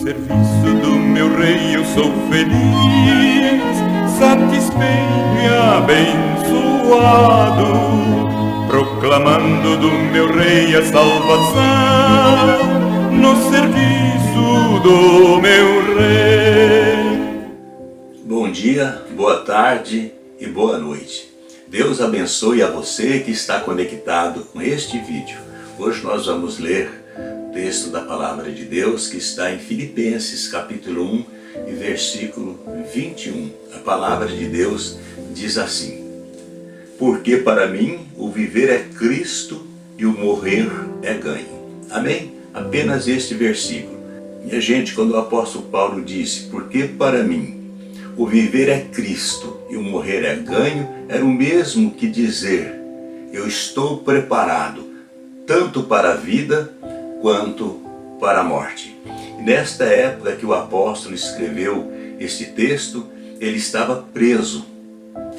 serviço do meu rei eu sou feliz, satisfeito e abençoado, proclamando do meu rei a salvação, no serviço do meu rei. Bom dia, boa tarde e boa noite. Deus abençoe a você que está conectado com este vídeo. Hoje nós vamos ler o texto da Palavra de Deus que está em Filipenses capítulo 1 e versículo 21. A Palavra de Deus diz assim: porque para mim o viver é Cristo e o morrer é ganho. Amém? Apenas este versículo. Minha gente, quando o apóstolo Paulo disse, porque para mim o viver é Cristo e o morrer é ganho, era o mesmo que dizer, eu estou preparado tanto para a vida quanto para a morte. E nesta época que o apóstolo escreveu este texto, ele estava preso.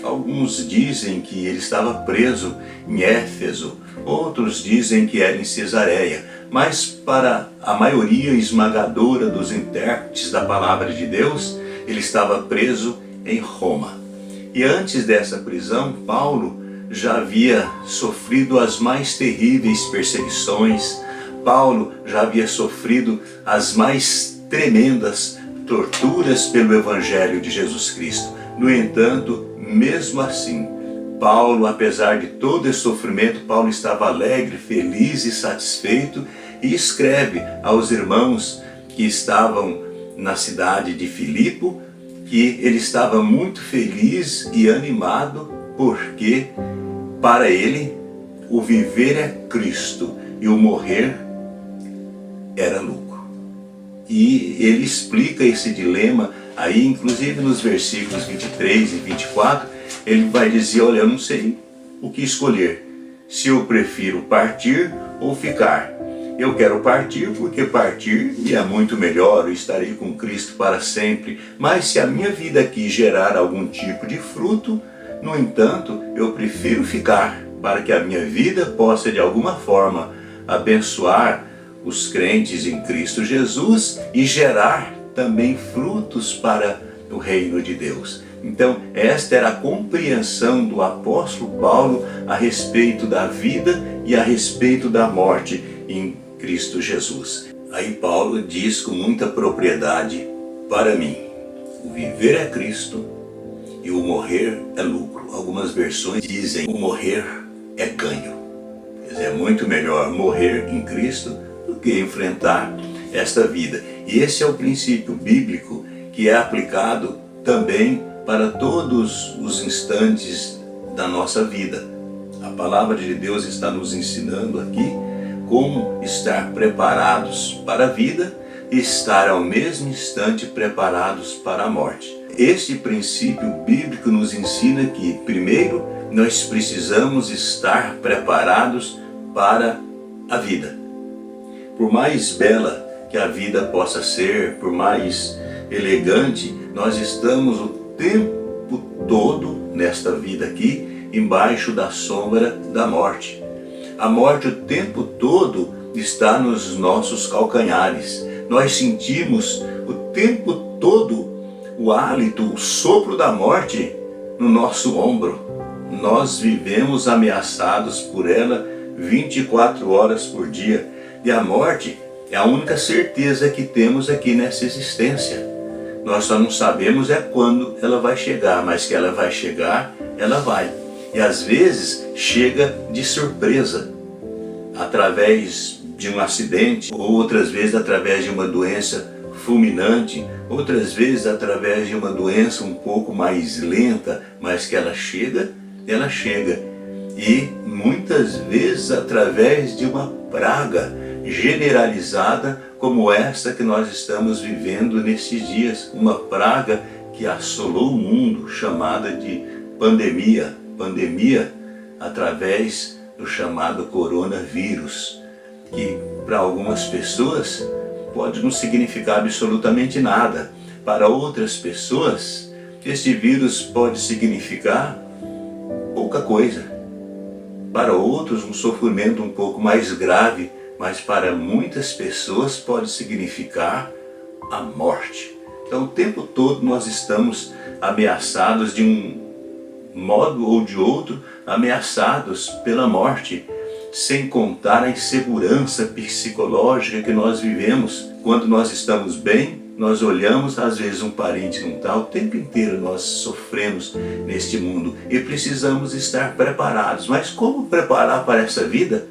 Alguns dizem que ele estava preso em Éfeso, outros dizem que era em Cesareia, mas para a maioria esmagadora dos intérpretes da Palavra de Deus, ele estava preso em Roma. E antes dessa prisão, Paulo já havia sofrido as mais terríveis perseguições. Paulo já havia sofrido as mais tremendas torturas pelo Evangelho de Jesus Cristo. No entanto, mesmo assim, Paulo, apesar de todo esse sofrimento, Paulo estava alegre, feliz e satisfeito e escreve aos irmãos que estavam na cidade de Filipo que ele estava muito feliz e animado porque para ele o viver é Cristo e o morrer era lucro. E ele explica esse dilema aí, inclusive nos versículos 23 e 24, ele vai dizer, olha, eu não sei o que escolher, se eu prefiro partir ou ficar. Eu quero partir porque partir é muito melhor, eu estarei com Cristo para sempre. Mas se a minha vida aqui gerar algum tipo de fruto, no entanto, eu prefiro ficar para que a minha vida possa de alguma forma abençoar os crentes em Cristo Jesus e gerar também frutos para o reino de Deus. Então, esta era a compreensão do apóstolo Paulo a respeito da vida e a respeito da morte em Cristo Jesus. Aí Paulo diz com muita propriedade, para mim, o viver é Cristo e o morrer é lucro. Algumas versões dizem, o morrer é ganho. Quer dizer, é muito melhor morrer em Cristo do que enfrentar esta vida. E esse é o princípio bíblico que é aplicado também para todos os instantes da nossa vida. A palavra de Deus está nos ensinando aqui como estar preparados para a vida e estar ao mesmo instante preparados para a morte. Este princípio bíblico nos ensina que, primeiro, nós precisamos estar preparados para a vida. Por mais bela que a vida possa ser, por mais elegante, nós estamos o tempo todo nesta vida aqui, embaixo da sombra da morte. A morte o tempo todo está nos nossos calcanhares. Nós sentimos o tempo todo o hálito, o sopro da morte no nosso ombro. Nós vivemos ameaçados por ela 24 horas por dia. E a morte é a única certeza que temos aqui nessa existência. Nós só não sabemos é quando ela vai chegar, mas que ela vai chegar, ela vai. E às vezes chega de surpresa, através de um acidente, ou outras vezes através de uma doença fulminante, outras vezes através de uma doença um pouco mais lenta, mas que ela chega. E muitas vezes através de uma praga generalizada como esta que nós estamos vivendo nesses dias, uma praga que assolou o mundo, chamada de pandemia através do chamado coronavírus, que para algumas pessoas pode não significar absolutamente nada. Para outras pessoas, este vírus pode significar pouca coisa. Para outros, um sofrimento um pouco mais grave, mas para muitas pessoas pode significar a morte. Então o tempo todo nós estamos ameaçados de um modo ou de outro, ameaçados pela morte, sem contar a insegurança psicológica que nós vivemos. Quando nós estamos bem, nós olhamos, às vezes um parente não está, o tempo inteiro nós sofremos neste mundo e precisamos estar preparados. Mas como preparar para essa vida?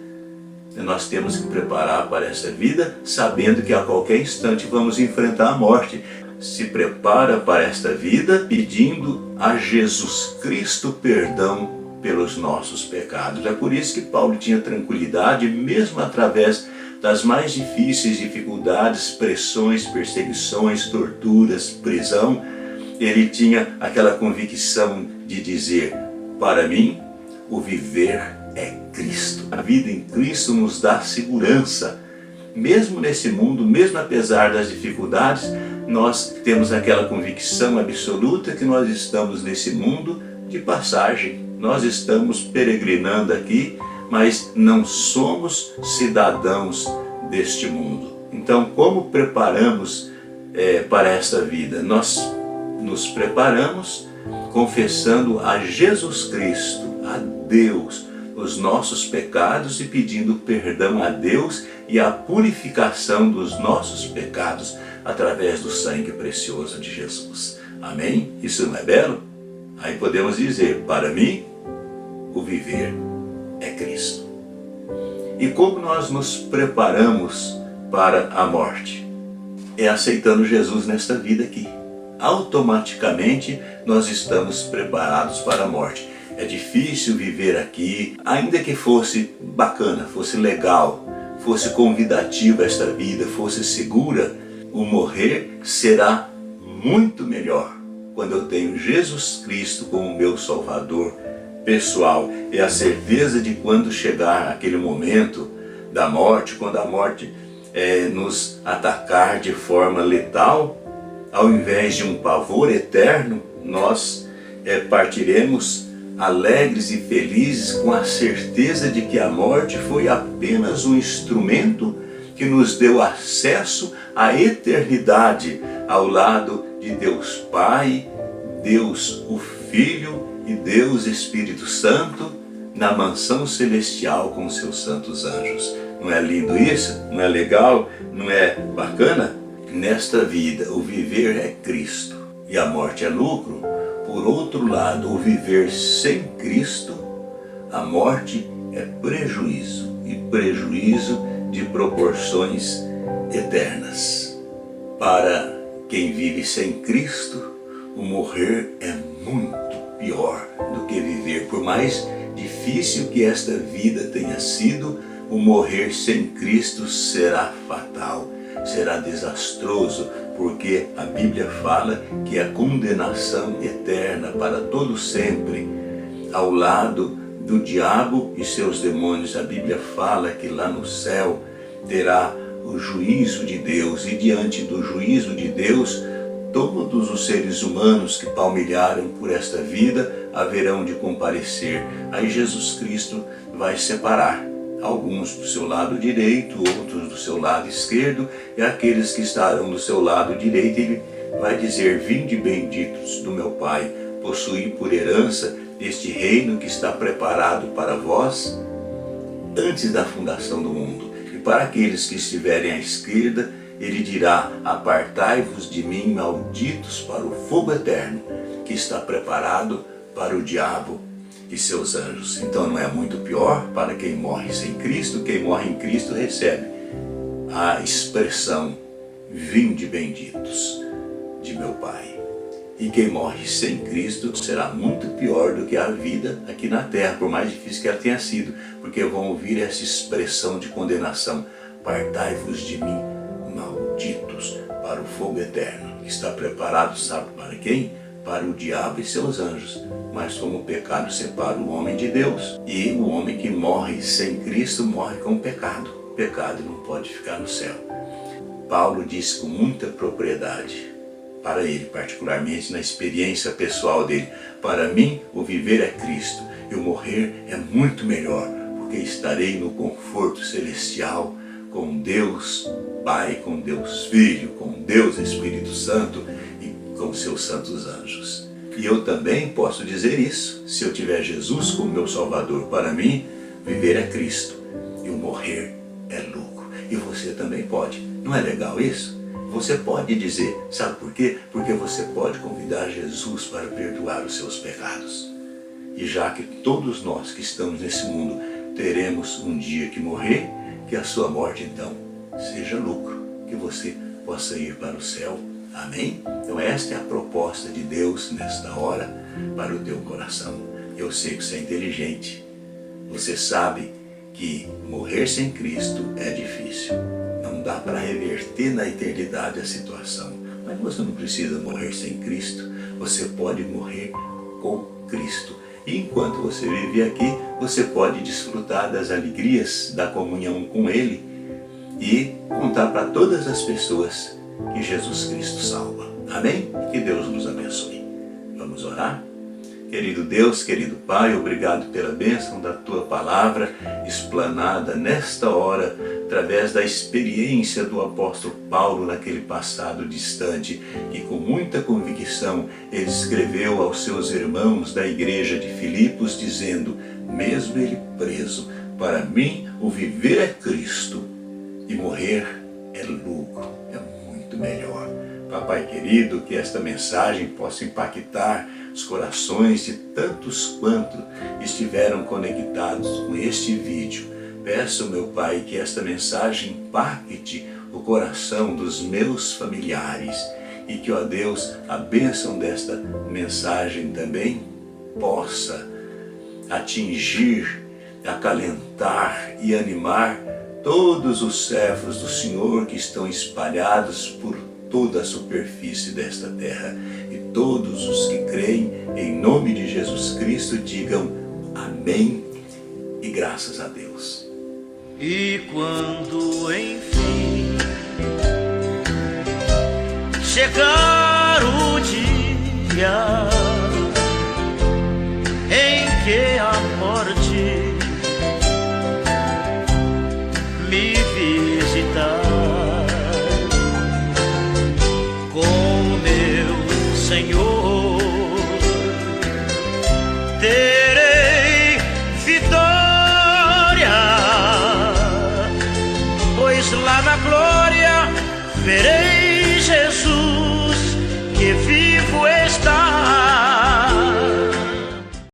Nós temos que preparar para essa vida sabendo que a qualquer instante vamos enfrentar a morte. Se prepara para esta vida pedindo a Jesus Cristo perdão pelos nossos pecados. É por isso que Paulo tinha tranquilidade, mesmo através das mais difíceis dificuldades, pressões, perseguições, torturas, prisão. Ele tinha aquela convicção de dizer: para mim, o viver é Cristo. A vida em Cristo nos dá segurança. Mesmo nesse mundo, mesmo apesar das dificuldades, nós temos aquela convicção absoluta que nós estamos nesse mundo de passagem. Nós estamos peregrinando aqui, mas não somos cidadãos deste mundo. Então, como preparamos para esta vida? Nós nos preparamos confessando a Jesus Cristo, a Deus, os nossos pecados e pedindo perdão a Deus e a purificação dos nossos pecados através do sangue precioso de Jesus. Amém? Isso não é belo? Aí podemos dizer: para mim, o viver é Cristo. E como nós nos preparamos para a morte? É aceitando Jesus nesta vida aqui. Automaticamente nós estamos preparados para a morte. É difícil viver aqui, ainda que fosse bacana, fosse legal, fosse convidativa esta vida, fosse segura, o morrer será muito melhor quando eu tenho Jesus Cristo como meu Salvador pessoal. É a certeza de quando chegar aquele momento da morte, quando a morte nos atacar de forma letal, ao invés de um pavor eterno, nós partiremos alegres e felizes com a certeza de que a morte foi apenas um instrumento que nos deu acesso à eternidade ao lado de Deus Pai, Deus o Filho e Deus Espírito Santo na mansão celestial com seus santos anjos. Não é lindo isso? Não é legal? Não é bacana? Nesta vida, o viver é Cristo e a morte é lucro. Por outro lado, o viver sem Cristo, a morte é prejuízo, e prejuízo de proporções eternas. Para quem vive sem Cristo, o morrer é muito pior do que viver. Por mais difícil que esta vida tenha sido, o morrer sem Cristo será fatal, será desastroso, porque a Bíblia fala que é condenação eterna para todo sempre, ao lado do diabo e seus demônios. A Bíblia fala que lá no céu terá o juízo de Deus, e diante do juízo de Deus, todos os seres humanos que palmilharam por esta vida haverão de comparecer. Aí Jesus Cristo vai separar alguns do seu lado direito, outros do seu lado esquerdo, e aqueles que estarão do seu lado direito, ele vai dizer: vinde benditos do meu Pai, possuí por herança este reino que está preparado para vós antes da fundação do mundo. E para aqueles que estiverem à esquerda, ele dirá: apartai-vos de mim, malditos, para o fogo eterno, que está preparado para o diabo e seus anjos. Então não é muito pior para quem morre sem Cristo? Quem morre em Cristo recebe a expressão: vinde benditos de meu Pai. E quem morre sem Cristo será muito pior do que a vida aqui na terra, por mais difícil que ela tenha sido, porque vão ouvir essa expressão de condenação: apartai-vos de mim, malditos, para o fogo eterno, que está preparado, sabe para quem? Para o diabo e seus anjos. Mas como o pecado separa o homem de Deus, e o homem que morre sem Cristo morre com o pecado. O pecado não pode ficar no céu. Paulo diz com muita propriedade, para ele particularmente, na experiência pessoal dele: para mim o viver é Cristo e o morrer é muito melhor, porque estarei no conforto celestial com Deus Pai, com Deus Filho, com Deus Espírito Santo e com seus santos anjos. E eu também posso dizer isso. Se eu tiver Jesus como meu Salvador, para mim, viver é Cristo e o morrer é lucro. E você também pode. Não é legal isso? Você pode dizer, sabe por quê? Porque você pode convidar Jesus para perdoar os seus pecados. E já que todos nós que estamos nesse mundo teremos um dia que morrer, que a sua morte então seja lucro, que você possa ir para o céu. Amém? Então esta é a proposta de Deus nesta hora para o teu coração. Eu sei que você é inteligente. Você sabe que morrer sem Cristo é difícil. Não dá para reverter na eternidade a situação. Mas você não precisa morrer sem Cristo. Você pode morrer com Cristo. E enquanto você vive aqui, você pode desfrutar das alegrias da comunhão com Ele e contar para todas as pessoas que Jesus Cristo salva. Amém? Que Deus nos abençoe. Vamos orar? Querido Deus, querido Pai, obrigado pela bênção da Tua palavra explanada nesta hora, através da experiência do apóstolo Paulo naquele passado distante, e com muita convicção ele escreveu aos seus irmãos da igreja de Filipos, dizendo, mesmo ele preso, para mim o viver é Cristo e morrer é lucro, é muito melhor. Papai querido, que esta mensagem possa impactar os corações de tantos quanto estiveram conectados com este vídeo. Peço, meu Pai, que esta mensagem impacte o coração dos meus familiares e que, ó Deus, a bênção desta mensagem também possa atingir, acalentar e animar todos os servos do Senhor que estão espalhados por toda a superfície desta terra. E todos os que creem em nome de Jesus Cristo digam amém e graças a Deus. E quando enfim chegar o dia em que a morte me visitar, com meu Senhor terei vitória, pois lá na glória verei